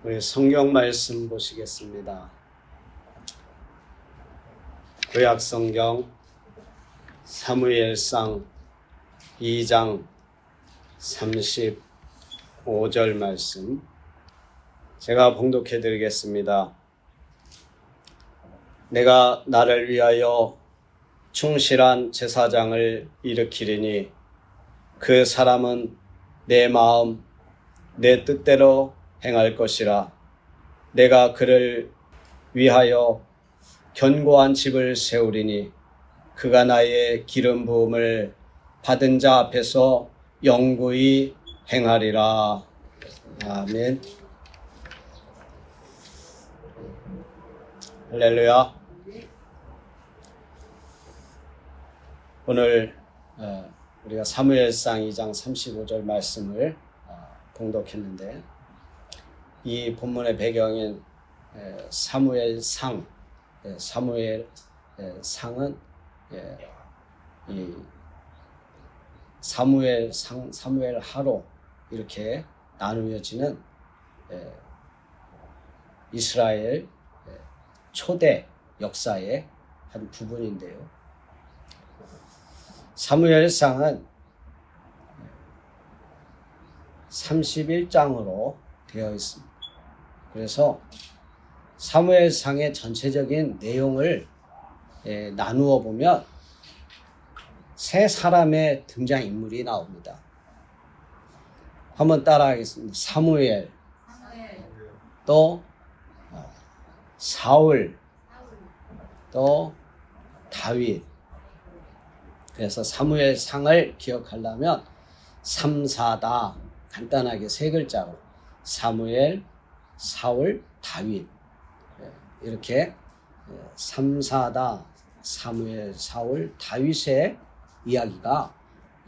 우리 성경 말씀 보시겠습니다. 구약 성경 사무엘상 2장 35절 말씀 제가 봉독해 드리겠습니다. 내가 나를 위하여 충실한 제사장을 일으키리니 그 사람은 내 마음 내 뜻대로 행할 것이라. 내가 그를 위하여 견고한 집을 세우리니 그가 나의 기름 부음을 받은 자 앞에서 영구히 행하리라. 아멘. 할렐루야. 오늘 우리가 사무엘상 2장 35절 말씀을 봉독했는데, 이 본문의 배경인 사무엘상, 사무엘상은 이 사무엘하로 이렇게 나누어지는 이스라엘 초대 역사의 한 부분인데요. 사무엘상은 31장으로 되어 있습니다. 그래서 사무엘상의 전체적인 내용을 나누어 보면 세 사람의 등장인물이 나옵니다. 한번 따라하겠습니다. 사무엘, 또 사울, 또 다윗. 그래서 사무엘상을 기억하려면 3, 4다 간단하게 세 글자로 사무엘, 사울, 다윗, 이렇게 3, 4다 사무엘, 사울, 다윗의 이야기가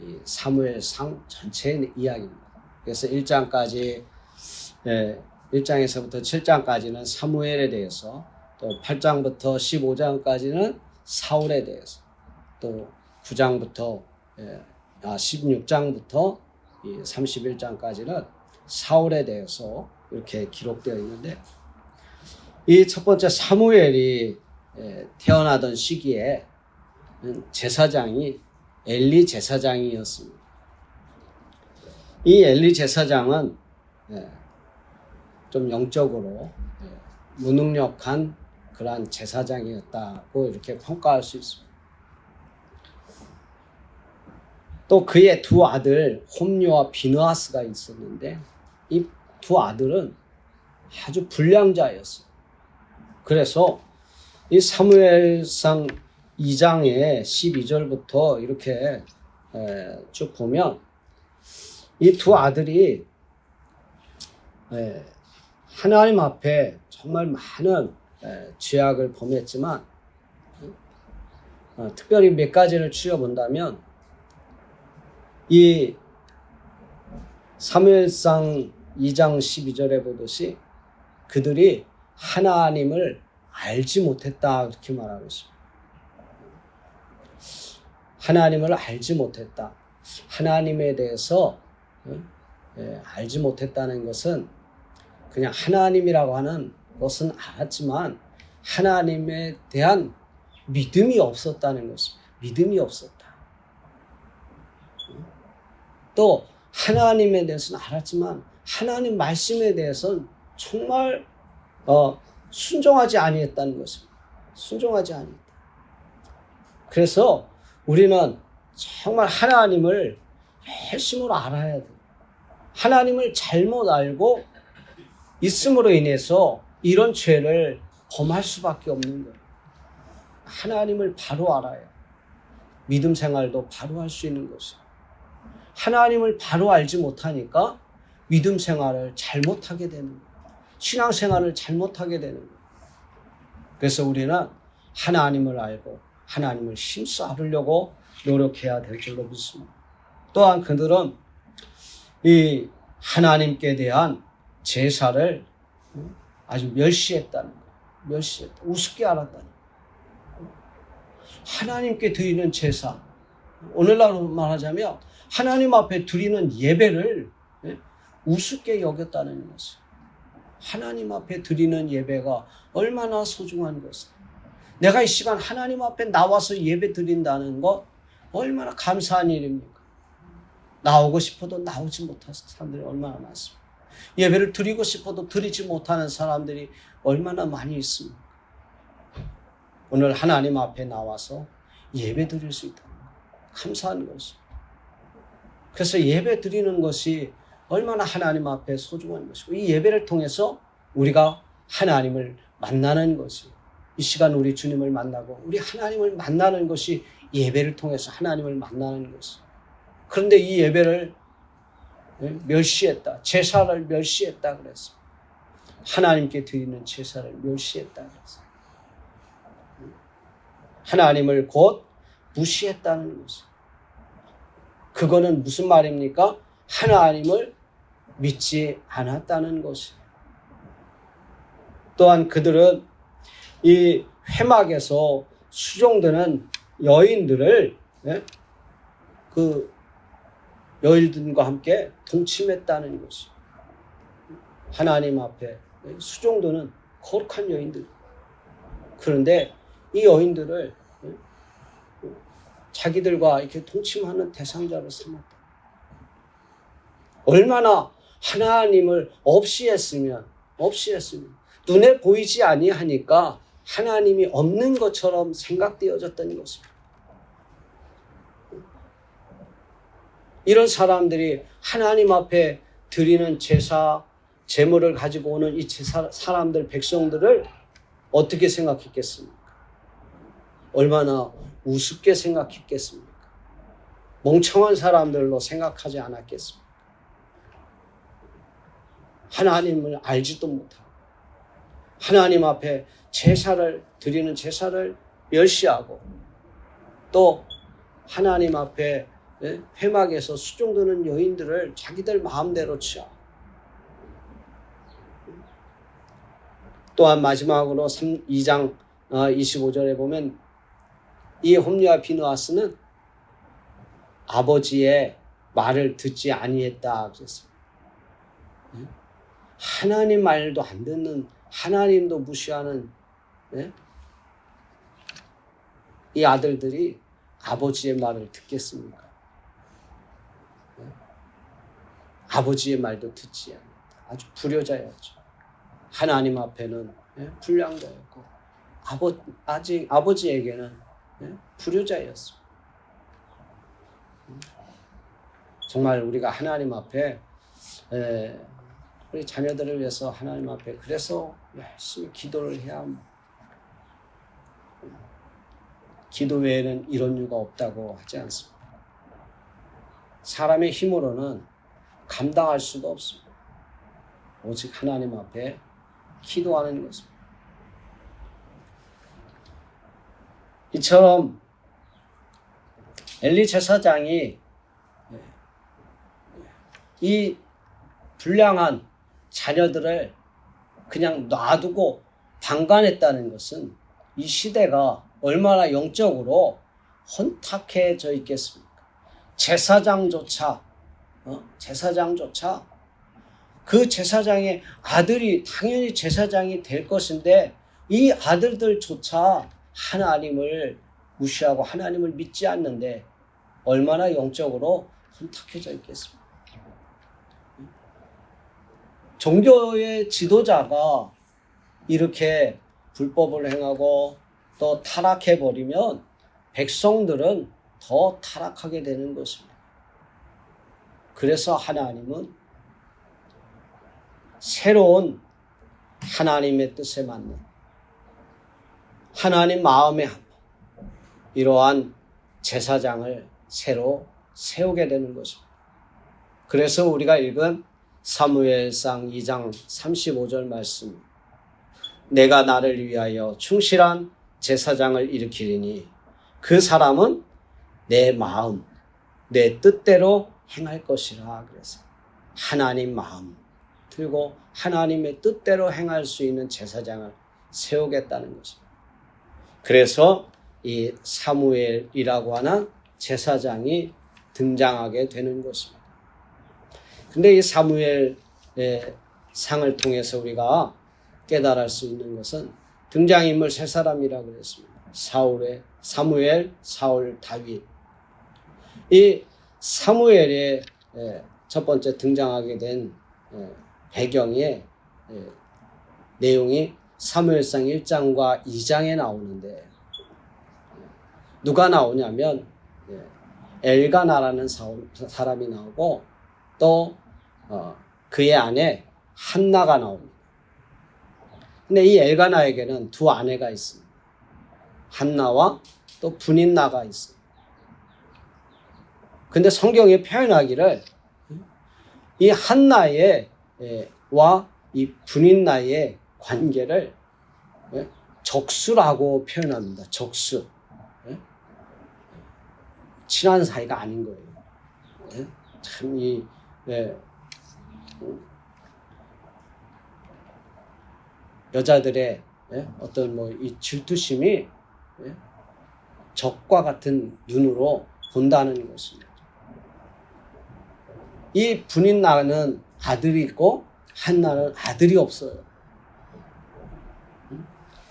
이 사무엘상 전체의 이야기입니다. 그래서 1장까지 1장에서부터 7장까지는 사무엘에 대해서, 또 8장부터 15장까지는 사울에 대해서, 또 9장부터 16장부터 31장까지는 사울에 대해서 이렇게 기록되어 있는데, 이 첫 번째 사무엘이 태어나던 시기에 제사장이 엘리 제사장이었습니다. 이 엘리 제사장은 좀 영적으로 무능력한 그러한 제사장이었다고 이렇게 평가할 수 있습니다. 또 그의 두 아들 홈리와 비느하스가 있었는데, 이 두 아들은 아주 불량자였어요. 그래서 이 사무엘상 2장의 12절부터 이렇게 쭉 보면 이 두 아들이 하나님 앞에 정말 많은 죄악을 범했지만, 특별히 몇 가지를 추려본다면, 이 사무엘상 2장 12절에 보듯이 그들이 하나님을 알지 못했다, 그렇게 말하고 있습니다. 하나님을 알지 못했다. 하나님에 대해서 알지 못했다는 것은 그냥 하나님이라고 하는 것은 알았지만 하나님에 대한 믿음이 없었다는 것입니다. 믿음이 없었다. 또 하나님에 대해서는 알았지만 하나님 말씀에 대해서는 정말 순종하지 아니했다는 것입니다. 순종하지 아니했다. 그래서 우리는 정말 하나님을 핵심으로 알아야 돼요. 하나님을 잘못 알고 있음으로 인해서 이런 죄를 범할 수밖에 없는 거예요. 하나님을 바로 알아야 믿음 생활도 바로 할 수 있는 것이에요. 하나님을 바로 알지 못하니까 믿음 생활을 잘못하게 되는 거예요. 신앙 생활을 잘못하게 되는 거예요. 그래서 우리는 하나님을 알고 하나님을 힘써 알으려고 노력해야 될 줄로 믿습니다. 또한 그들은 이 하나님께 대한 제사를 아주 멸시했다는 거예요. 멸시했다. 우습게 알았다는 거예요. 하나님께 드리는 제사, 오늘날로 말하자면 하나님 앞에 드리는 예배를 우습게 여겼다는 것이에요. 하나님 앞에 드리는 예배가 얼마나 소중한 것이다. 내가 이 시간 하나님 앞에 나와서 예배 드린다는 것 얼마나 감사한 일입니까? 나오고 싶어도 나오지 못하는 사람들이 얼마나 많습니까? 예배를 드리고 싶어도 드리지 못하는 사람들이 얼마나 많이 있습니까? 오늘 하나님 앞에 나와서 예배 드릴 수 있다는 것, 감사한 것이. 그래서 예배 드리는 것이 얼마나 하나님 앞에 소중한 것이고, 이 예배를 통해서 우리가 하나님을 만나는 것이, 이 시간 우리 주님을 만나고 우리 하나님을 만나는 것이 예배를 통해서 하나님을 만나는 것이. 그런데 이 예배를 멸시했다. 제사를 멸시했다 그랬습니다. 하나님께 드리는 제사를 멸시했다 그랬습니다. 하나님을 곧 무시했다는 것이. 그거는 무슨 말입니까? 하나님을 믿지 않았다는 것이. 또한 그들은 이 회막에서 수종드는 여인들을 그 여인들과 함께 동침했다는 것이. 하나님 앞에 수종드는 거룩한 여인들. 그런데 이 여인들을 자기들과 이렇게 동침하는 대상자로 삼았다. 얼마나 하나님을 없이 했으면 눈에 보이지 아니하니까 하나님이 없는 것처럼 생각되어졌던 것입니다. 이런 사람들이 하나님 앞에 드리는 제사, 제물을 가지고 오는 이 사람들, 백성들을 어떻게 생각했겠습니까? 얼마나 우습게 생각했겠습니까? 멍청한 사람들로 생각하지 않았겠습니까? 하나님을 알지도 못하고 하나님 앞에 제사를 드리는 제사를 멸시하고 또 하나님 앞에 회막에서 수종드는 여인들을 자기들 마음대로 취하고, 또한 마지막으로 2장 25절에 보면 이 홈리와 비느하스는 아버지의 말을 듣지 아니했다 그랬습니다. 하나님 말도 안 듣는, 하나님도 무시하는 이 아들들이 아버지의 말을 듣겠습니까? 아버지의 말도 듣지 않는다. 아주 불효자였죠. 하나님 앞에는 불량자였고 아버지에게는 불효자였습니다. 정말 우리가 하나님 앞에 우리 자녀들을 위해서 하나님 앞에 그래서 열심히 기도를 해야 합니다. 기도 외에는 이런 이유가 없다고 하지 않습니다. 사람의 힘으로는 감당할 수가 없습니다. 오직 하나님 앞에 기도하는 것입니다. 이처럼 엘리 제사장이 이 불량한 자녀들을 그냥 놔두고 방관했다는 것은 이 시대가 얼마나 영적으로 혼탁해져 있겠습니까? 제사장조차 그 제사장의 아들이 당연히 제사장이 될 것인데 이 아들들조차 하나님을 무시하고 하나님을 믿지 않는데 얼마나 영적으로 혼탁해져 있겠습니까? 종교의 지도자가 이렇게 불법을 행하고 또 타락해버리면 백성들은 더 타락하게 되는 것입니다. 그래서 하나님은 새로운 하나님의 뜻에 맞는 하나님 마음에 합한 이러한 제사장을 새로 세우게 되는 것입니다. 그래서 우리가 읽은 사무엘상 2장 35절 말씀, 내가 나를 위하여 충실한 제사장을 일으키리니 그 사람은 내 마음, 내 뜻대로 행할 것이라. 그래서 하나님 마음 들고 하나님의 뜻대로 행할 수 있는 제사장을 세우겠다는 것입니다. 그래서 이 사무엘이라고 하는 제사장이 등장하게 되는 것입니다. 근데 이 사무엘의 상을 통해서 우리가 깨달을 수 있는 것은 등장인물 세 사람이라고 그랬습니다. 사무엘, 사울, 다윗. 이 사무엘의 첫 번째 등장하게 된 배경의 내용이 사무엘상 1장과 2장에 나오는데, 누가 나오냐면 엘가나라는 사람이 나오고, 또 그의 아내 한나가 나옵니다. 근데 이 엘가나에게는 두 아내가 있습니다. 한나와 또 분인나가 있습니다. 근데 성경에 표현하기를 이 한나의 와 이 분인나의 관계를 적수라고 표현합니다. 적수. 친한 사이가 아닌 거예요. 참 여자들의 어떤 이 질투심이 적과 같은 눈으로 본다는 것입니다. 이 분인나는 아들이 있고 한나는 아들이 없어요.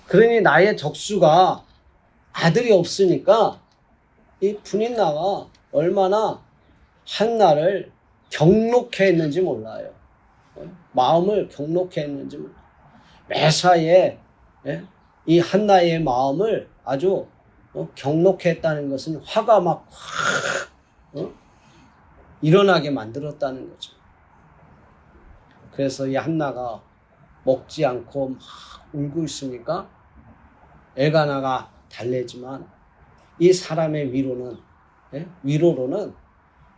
그러니 나의 적수가 아들이 없으니까 이 분인나가 얼마나 한나를 경록해 했는지 몰라요. 마음을 경록해 했는지 몰라요. 매사에 이 한나의 마음을 아주 경록해 했다는 것은 화가 막 일어나게 만들었다는 거죠. 그래서 이 한나가 먹지 않고 막 울고 있으니까 엘가나가 달래지만 이 사람의 위로로는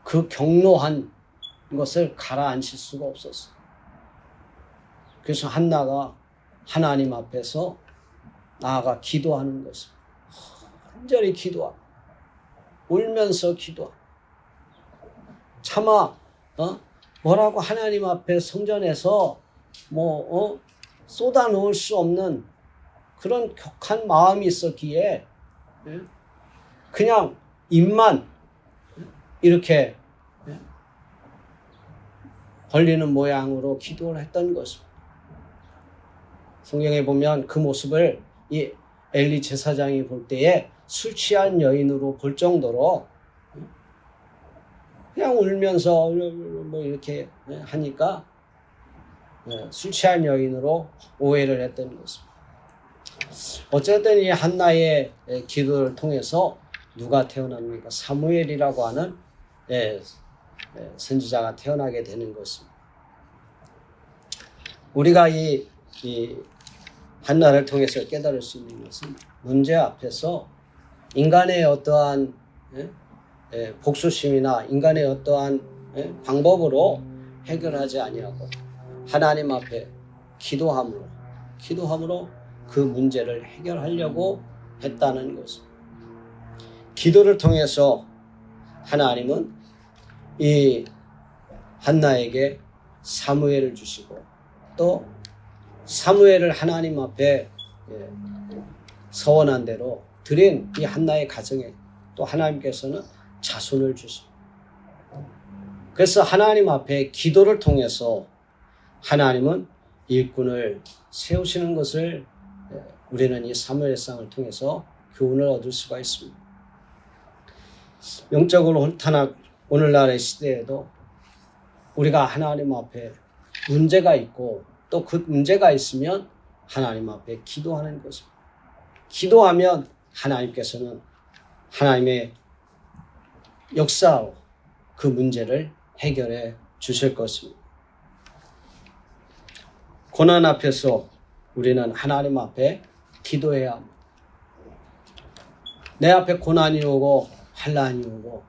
그 경로한 것을 가라앉힐 수가 없었어요. 그래서 한나가 하나님 앞에서 나아가 기도하는 것입니다. 간절히 기도하고 울면서 기도하고 차마 뭐라고 하나님 앞에 성전에서 쏟아 놓을 수 없는 그런 격한 마음이 있었기에 그냥 입만 이렇게 벌리는 모양으로 기도를 했던 것입니다. 성경에 보면 그 모습을 이 엘리 제사장이 볼 때에 술 취한 여인으로 볼 정도로 그냥 울면서 이렇게 하니까 술 취한 여인으로 오해를 했던 것입니다. 어쨌든 이 한나의 기도를 통해서 누가 태어납니까? 사무엘이라고 하는 선지자가 태어나게 되는 것입니다. 우리가 이 한나를 통해서 깨달을 수 있는 것은 문제 앞에서 인간의 어떠한 복수심이나 인간의 어떠한 방법으로 해결하지 아니하고 하나님 앞에 기도함으로 그 문제를 해결하려고 했다는 것입니다. 기도를 통해서 하나님은 이 한나에게 사무엘을 주시고 또 사무엘을 하나님 앞에 서원한 대로 드린 이 한나의 가정에 또 하나님께서는 자손을 주십니다. 그래서 하나님 앞에 기도를 통해서 하나님은 일꾼을 세우시는 것을 우리는 이 사무엘상을 통해서 교훈을 얻을 수가 있습니다. 영적으로 혼탁한 오늘날의 시대에도 우리가 하나님 앞에 문제가 있고 또 그 문제가 있으면 하나님 앞에 기도하는 것입니다. 기도하면 하나님께서는 하나님의 역사로 그 문제를 해결해 주실 것입니다. 고난 앞에서 우리는 하나님 앞에 기도해야 합니다. 내 앞에 고난이 오고 환난이 오고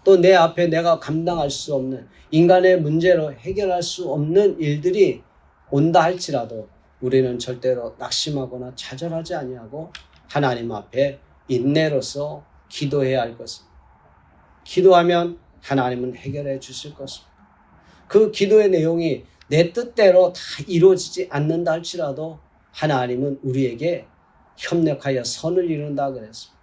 또 내 앞에 내가 감당할 수 없는 인간의 문제로 해결할 수 없는 일들이 온다 할지라도 우리는 절대로 낙심하거나 좌절하지 아니하고 하나님 앞에 인내로서 기도해야 할 것입니다. 기도하면 하나님은 해결해 주실 것입니다. 그 기도의 내용이 내 뜻대로 다 이루어지지 않는다 할지라도 하나님은 우리에게 협력하여 선을 이룬다 그랬습니다.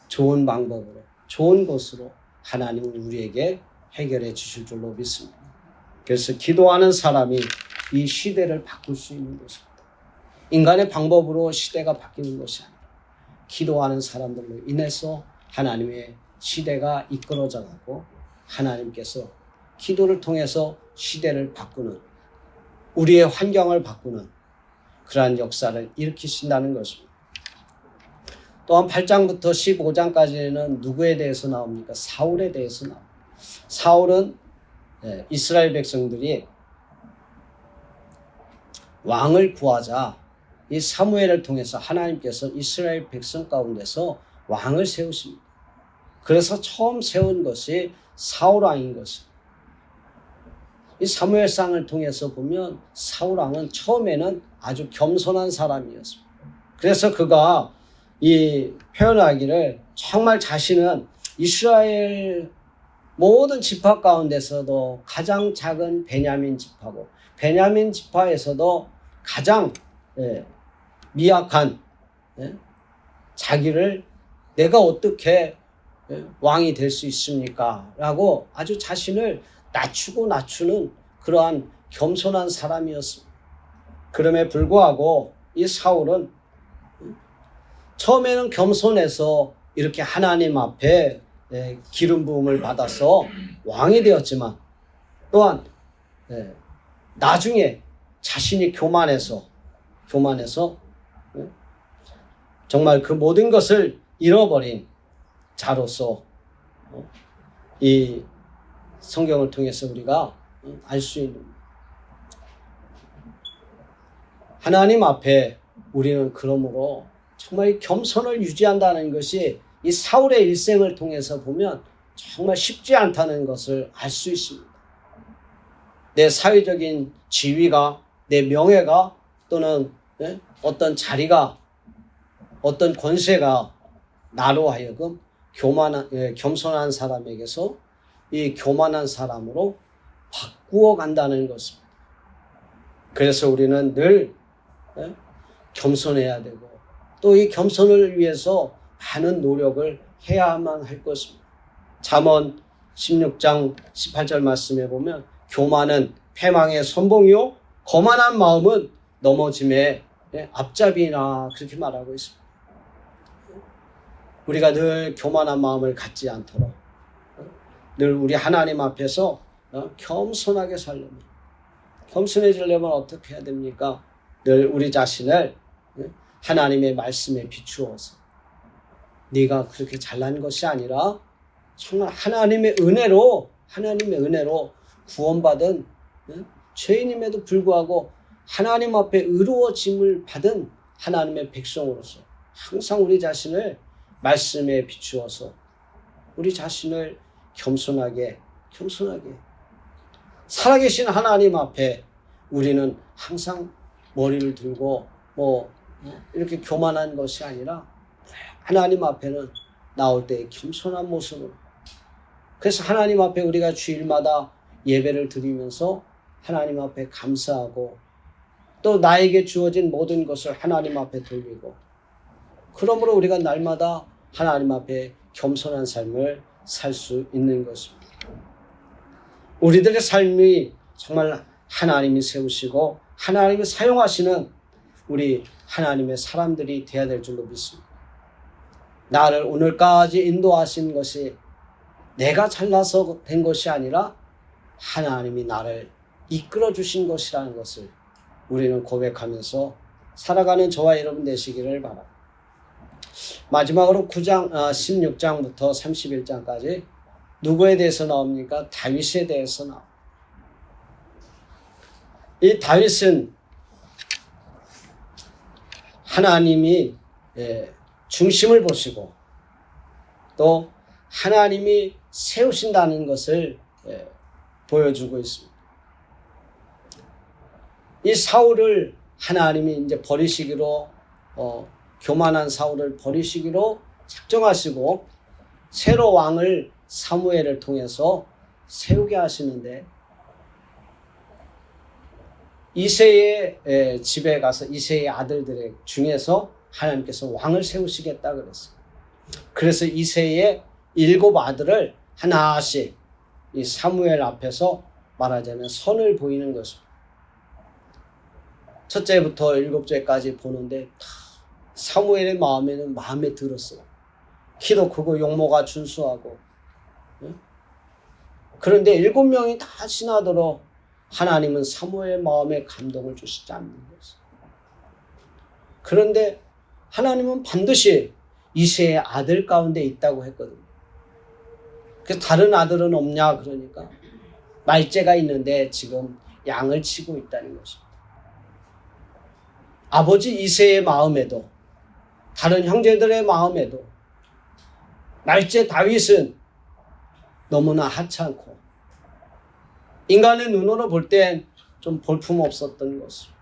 좋은 방법으로 좋은 것으로 하나님은 우리에게 해결해 주실 줄로 믿습니다. 그래서 기도하는 사람이 이 시대를 바꿀 수 있는 것입니다. 인간의 방법으로 시대가 바뀌는 것이 아니라 기도하는 사람들로 인해서 하나님의 시대가 이끌어져 가고 하나님께서 기도를 통해서 시대를 바꾸는, 우리의 환경을 바꾸는 그러한 역사를 일으키신다는 것입니다. 또한 8장부터 15장까지는 누구에 대해서 나옵니까? 사울에 대해서 나옵니다. 사울은 이스라엘 백성들이 왕을 구하자 이 사무엘을 통해서 하나님께서 이스라엘 백성 가운데서 왕을 세우십니다. 그래서 처음 세운 것이 사울 왕인 것입니다. 이 사무엘상을 통해서 보면 사울 왕은 처음에는 아주 겸손한 사람이었습니다. 그래서 그가 이 표현하기를 정말 자신은 이스라엘 모든 지파 가운데서도 가장 작은 베냐민 지파고 베냐민 지파에서도 가장 미약한 자기를 내가 어떻게 왕이 될 수 있습니까? 라고 아주 자신을 낮추는 그러한 겸손한 사람이었습니다. 그럼에 불구하고 이 사울은 처음에는 겸손해서 이렇게 하나님 앞에 기름 부음을 받아서 왕이 되었지만 또한 나중에 자신이 교만해서 정말 그 모든 것을 잃어버린 자로서 이 성경을 통해서 우리가 알 수 있는, 하나님 앞에 우리는 그러므로 정말 겸손을 유지한다는 것이 이 사울의 일생을 통해서 보면 정말 쉽지 않다는 것을 알 수 있습니다. 내 사회적인 지위가, 내 명예가, 또는 어떤 자리가, 어떤 권세가 나로 하여금 겸손한 사람에게서 이 교만한 사람으로 바꾸어 간다는 것입니다. 그래서 우리는 늘 겸손해야 되고 또 이 겸손을 위해서 많은 노력을 해야만 할 것입니다. 잠언 16장 18절 말씀에 보면 교만은 패망의 선봉이요 거만한 마음은 넘어짐의 앞잡이나 그렇게 말하고 있습니다. 우리가 늘 교만한 마음을 갖지 않도록 늘 우리 하나님 앞에서 겸손하게 살려면, 겸손해지려면 어떻게 해야 됩니까? 늘 우리 자신을 하나님의 말씀에 비추어서 네가 그렇게 잘난 것이 아니라 정말 하나님의 은혜로 구원받은 죄인임에도 불구하고 하나님 앞에 의로워짐을 받은 하나님의 백성으로서 항상 우리 자신을 말씀에 비추어서 우리 자신을 겸손하게 살아계신 하나님 앞에 우리는 항상 머리를 들고 이렇게 교만한 것이 아니라 하나님 앞에는 나올 때 겸손한 모습으로, 그래서 하나님 앞에 우리가 주일마다 예배를 드리면서 하나님 앞에 감사하고 또 나에게 주어진 모든 것을 하나님 앞에 돌리고, 그러므로 우리가 날마다 하나님 앞에 겸손한 삶을 살 수 있는 것입니다. 우리들의 삶이 정말 하나님이 세우시고 하나님이 사용하시는 우리 하나님의 사람들이 되어야 될 줄로 믿습니다. 나를 오늘까지 인도하신 것이 내가 잘나서 된 것이 아니라 하나님이 나를 이끌어 주신 것이라는 것을 우리는 고백하면서 살아가는 저와 여러분 되시기를 바랍니다. 마지막으로 16장부터 31장까지 누구에 대해서 나옵니까? 다윗에 대해서 나옵니다. 이 다윗은 하나님이 중심을 보시고 또 하나님이 세우신다는 것을 보여주고 있습니다. 이 사울을 하나님이 이제 버리시기로 교만한 사울을 버리시기로 작정하시고 새로 왕을 사무엘을 통해서 세우게 하시는데, 이새의 집에 가서 이새의 아들들 중에서 하나님께서 왕을 세우시겠다 그랬어요. 그래서 이새의 7 아들을 하나씩 이 사무엘 앞에서 말하자면 선을 보이는 것입니다. 첫째부터 일곱째까지 보는데 다 사무엘의 마음에는 마음에 들었어요. 키도 크고 용모가 준수하고. 그런데 7명이 다 지나도록 하나님은 사무엘 마음에 감동을 주시지 않는 것이죠. 그런데 하나님은 반드시 이새의 아들 가운데 있다고 했거든요. 그래서 다른 아들은 없냐 그러니까 말째가 있는데 지금 양을 치고 있다는 것입니다. 아버지 이새의 마음에도 다른 형제들의 마음에도 말째 다윗은 너무나 하찮고 인간의 눈으로 볼 땐 좀 볼품없었던 것이죠.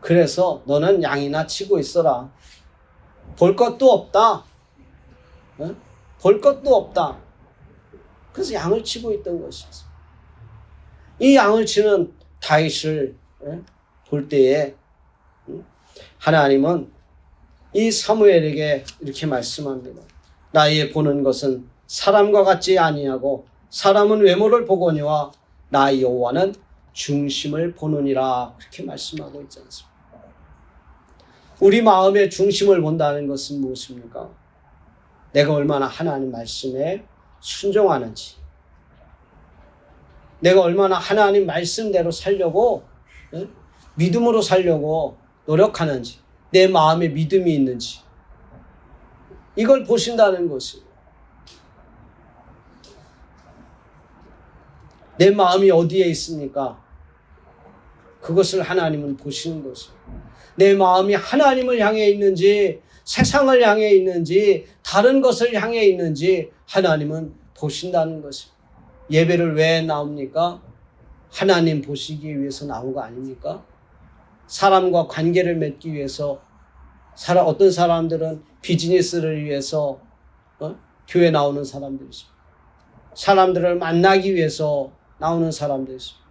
그래서 너는 양이나 치고 있어라. 볼 것도 없다. 볼 것도 없다. 그래서 양을 치고 있던 것이죠. 이 양을 치는 다윗을 볼 때에 하나님은 이 사무엘에게 이렇게 말씀합니다. 나의 보는 것은 사람과 같지 아니하고 사람은 외모를 보거니와 나 여호와는 중심을 보느니라. 그렇게 말씀하고 있지 않습니까? 우리 마음의 중심을 본다는 것은 무엇입니까? 내가 얼마나 하나님 말씀에 순종하는지, 내가 얼마나 하나님 말씀대로 살려고 믿음으로 살려고 노력하는지, 내 마음에 믿음이 있는지, 이걸 보신다는 것이에요. 내 마음이 어디에 있습니까? 그것을 하나님은 보시는 것이에요. 내 마음이 하나님을 향해 있는지 세상을 향해 있는지 다른 것을 향해 있는지 하나님은 보신다는 것입니다. 예배를 왜 나옵니까? 하나님 보시기 위해서 나온 거 아닙니까? 사람과 관계를 맺기 위해서, 어떤 사람들은 비즈니스를 위해서 교회 나오는 사람들이 있습니다. 사람들을 만나기 위해서 나오는 사람들이 있습니다.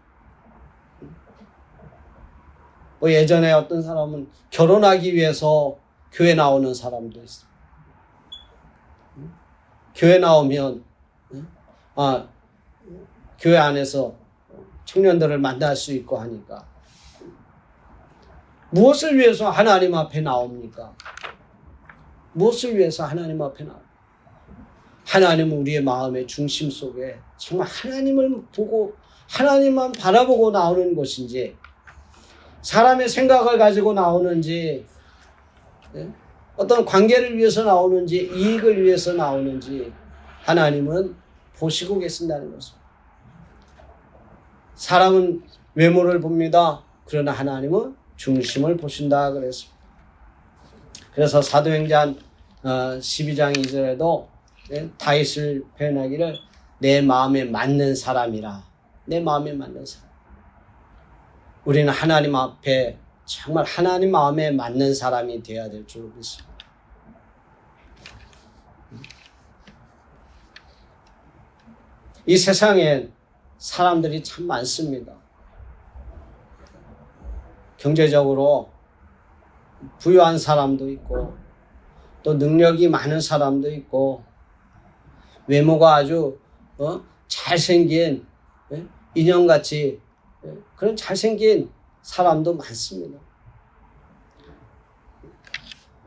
예전에 어떤 사람은 결혼하기 위해서 교회 나오는 사람도 있습니다. 교회 나오면 교회 안에서 청년들을 만날 수 있고 하니까. 무엇을 위해서 하나님 앞에 나옵니까? 무엇을 위해서 하나님 앞에 나옵니까? 하나님은 우리의 마음의 중심 속에 정말 하나님을 보고 하나님만 바라보고 나오는 것인지, 사람의 생각을 가지고 나오는지, 어떤 관계를 위해서 나오는지, 이익을 위해서 나오는지 하나님은 보시고 계신다는 것입니다. 사람은 외모를 봅니다. 그러나 하나님은 중심을 보신다 그랬습니다. 그래서 사도행전 12장 2절에도 다윗을 표현하기를 내 마음에 맞는 사람이라. 내 마음에 맞는 사람. 우리는 하나님 앞에 정말 하나님 마음에 맞는 사람이 되어야 될 줄 믿습니다. 이 세상에 사람들이 참 많습니다. 경제적으로 부유한 사람도 있고 또 능력이 많은 사람도 있고 외모가 아주 잘생긴 인형같이 그런 잘생긴 사람도 많습니다.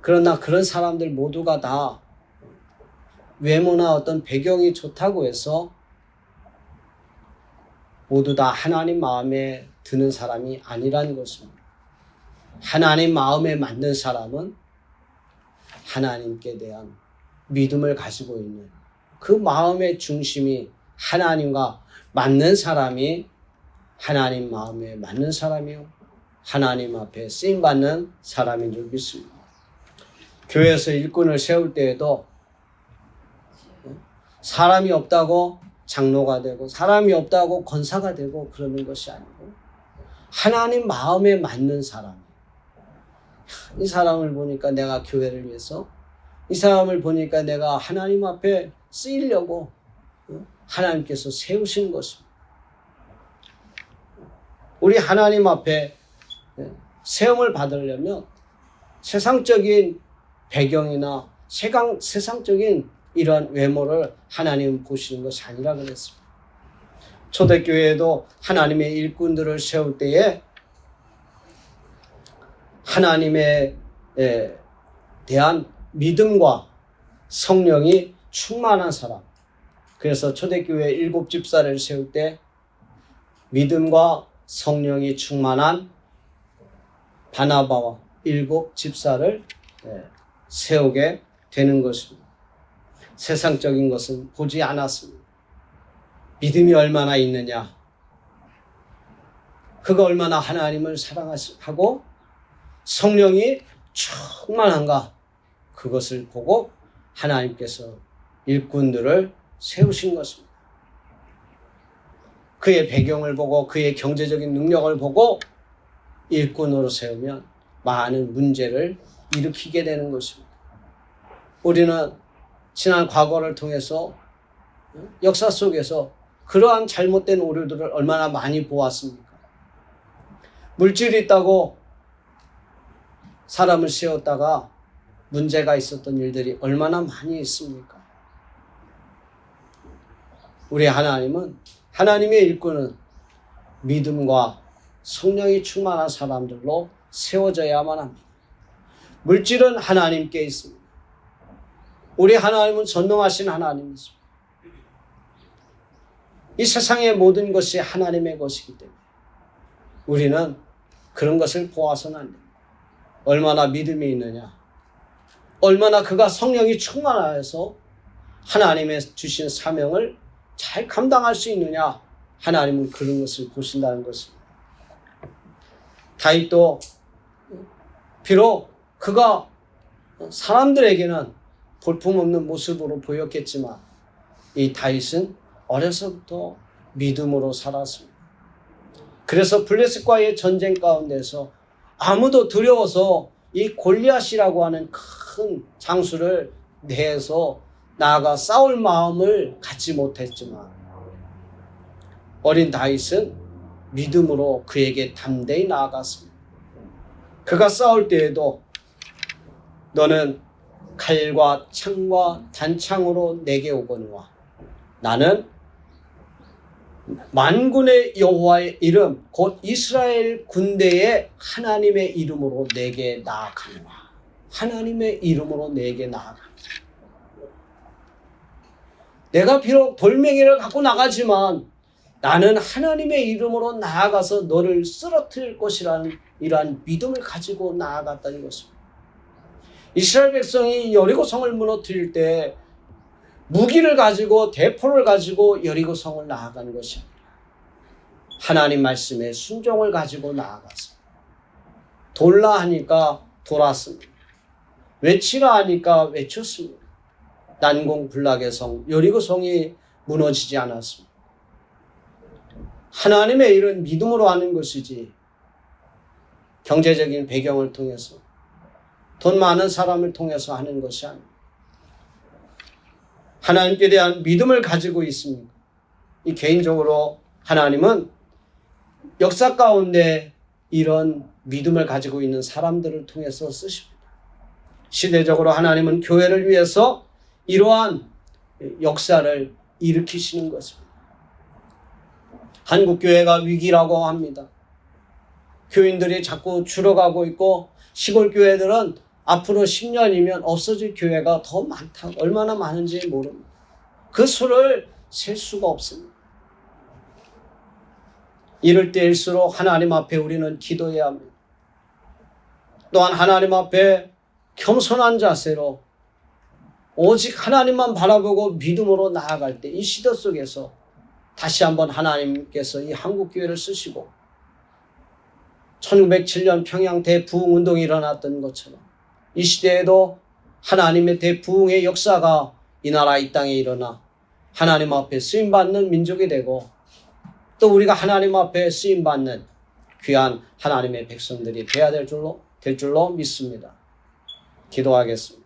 그러나 그런 사람들 모두가 다 외모나 어떤 배경이 좋다고 해서 모두 다 하나님 마음에 드는 사람이 아니라는 것입니다. 하나님 마음에 맞는 사람은 하나님께 대한 믿음을 가지고 있는 그 마음의 중심이 하나님과 맞는 사람이 하나님 마음에 맞는 사람이요, 하나님 앞에 쓰임받는 사람인 줄 믿습니다. 교회에서 일꾼을 세울 때에도 사람이 없다고 장로가 되고 사람이 없다고 권사가 되고 그러는 것이 아니고 하나님 마음에 맞는 사람, 이 사람을 보니까 내가 교회를 위해서, 이 사람을 보니까 내가 하나님 앞에 쓰이려고 하나님께서 세우신 것입니다. 우리 하나님 앞에 세움을 받으려면 세상적인 배경이나 세상적인 이런 외모를 하나님 보시는 것이 아니라 그랬습니다. 초대교회에도 하나님의 일꾼들을 세울 때에 하나님에 대한 믿음과 성령이 충만한 사람. 그래서 초대교회 7 집사를 세울 때 믿음과 성령이 충만한 바나바와 7 집사를 세우게 되는 것입니다. 세상적인 것은 보지 않았습니다. 믿음이 얼마나 있느냐, 그가 얼마나 하나님을 사랑하고 성령이 충만한가, 그것을 보고 하나님께서 일꾼들을 세우신 것입니다. 그의 배경을 보고 그의 경제적인 능력을 보고 일꾼으로 세우면 많은 문제를 일으키게 되는 것입니다. 우리는 지난 과거를 통해서 역사 속에서 그러한 잘못된 오류들을 얼마나 많이 보았습니까? 물질이 있다고 사람을 세웠다가 문제가 있었던 일들이 얼마나 많이 있습니까? 우리 하나님은, 하나님의 일꾼은 믿음과 성령이 충만한 사람들로 세워져야만 합니다. 물질은 하나님께 있습니다. 우리 하나님은 전능하신 하나님이십니다. 이 세상의 모든 것이 하나님의 것이기 때문에 우리는 그런 것을 보아서는 안 됩니다. 얼마나 믿음이 있느냐, 얼마나 그가 성령이 충만하여서 하나님의 주신 사명을 잘 감당할 수 있느냐, 하나님은 그런 것을 보신다는 것입니다. 다윗도 비록 그가 사람들에게는 볼품없는 모습으로 보였겠지만 이 다윗은 어려서부터 믿음으로 살았습니다. 그래서 블레셋과의 전쟁 가운데서 아무도 두려워서 이 골리앗이라고 하는 큰 장수를 내서 나아가 싸울 마음을 갖지 못했지만 어린 다윗은 믿음으로 그에게 담대히 나아갔습니다. 그가 싸울 때에도 너는 칼과 창과 단창으로 내게 오거니와 나는 만군의 여호와의 이름 곧 이스라엘 군대의 하나님의 이름으로 내게 나아가노라. 하나님의 이름으로 내게 나아가노라. 내가 비록 돌멩이를 갖고 나가지만 나는 하나님의 이름으로 나아가서 너를 쓰러뜨릴 것이라는 이러한 믿음을 가지고 나아갔다는 것입니다. 이스라엘 백성이 여리고성을 무너뜨릴 때 무기를 가지고 대포를 가지고 여리고성을 나아가는 것이 아니라 하나님 말씀에 순종을 가지고 나아갔습니다. 돌라 하니까 돌았습니다. 외치라 하니까 외쳤습니다. 난공불락의 성 여리고성이 무너지지 않았습니다. 하나님의 일은 믿음으로 하는 것이지 경제적인 배경을 통해서 돈 많은 사람을 통해서 하는 것이 아닙니다. 하나님께 대한 믿음을 가지고 있습니까? 이 개인적으로 하나님은 역사 가운데 이런 믿음을 가지고 있는 사람들을 통해서 쓰십니다. 시대적으로 하나님은 교회를 위해서 이러한 역사를 일으키시는 것입니다. 한국교회가 위기라고 합니다. 교인들이 자꾸 줄어가고 있고 시골 교회들은 앞으로 10년이면 없어질 교회가 더 많다. 얼마나 많은지 모릅니다. 그 수를 셀 수가 없습니다. 이럴 때일수록 하나님 앞에 우리는 기도해야 합니다. 또한 하나님 앞에 겸손한 자세로 오직 하나님만 바라보고 믿음으로 나아갈 때 이 시대 속에서 다시 한번 하나님께서 이 한국교회를 쓰시고 1907년 평양 대부흥운동이 일어났던 것처럼 이 시대에도 하나님의 대부흥의 역사가 이 나라 이 땅에 일어나 하나님 앞에 쓰임받는 민족이 되고 또 우리가 하나님 앞에 쓰임받는 귀한 하나님의 백성들이 되어야 될 줄로 믿습니다. 기도하겠습니다.